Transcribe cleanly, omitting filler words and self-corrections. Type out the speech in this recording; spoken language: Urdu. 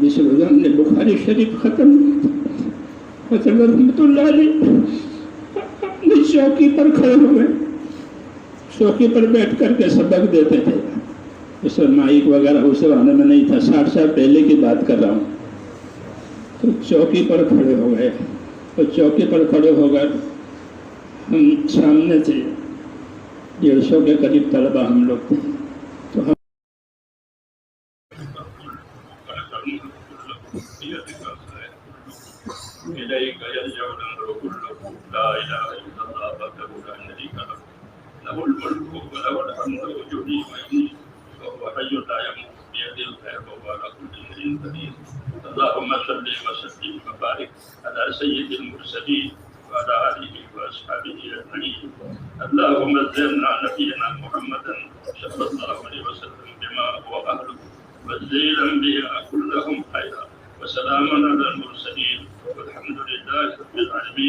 جس روز ہم نے بخاری شریف ختم حضرت رحمۃ اللہ علیہ اپنی چوکی پر کھڑے ہوئے، چوکی پر بیٹھ کر کے سبق دیتے تھے. اس وقت مائک وغیرہ اس زمانے میں نہیں تھا، 60 سال پہلے کی بات کر رہا ہوں. تو چوکی پر کھڑے ہو گئے، اور چوکی پر کھڑے ہو کر ہم سامنے تھے، 150 کے قریب طلبہ ہم لوگ تھے. تو ہم له الملك وله الحمد يحيي ويميت وهو حي لا يموت بيده الخير وهو على كل شيء قدير. اللهم صل وسلم وبارك على سيد المرسلين وعلى اله واصحابه اجمعين. اللهم زدنا نبينا محمدا صلى الله عليه وسلم بما هو اهله وزيل الانبياء كلهم خيرا وسلام على المرسلين والحمد لله رب العالمين.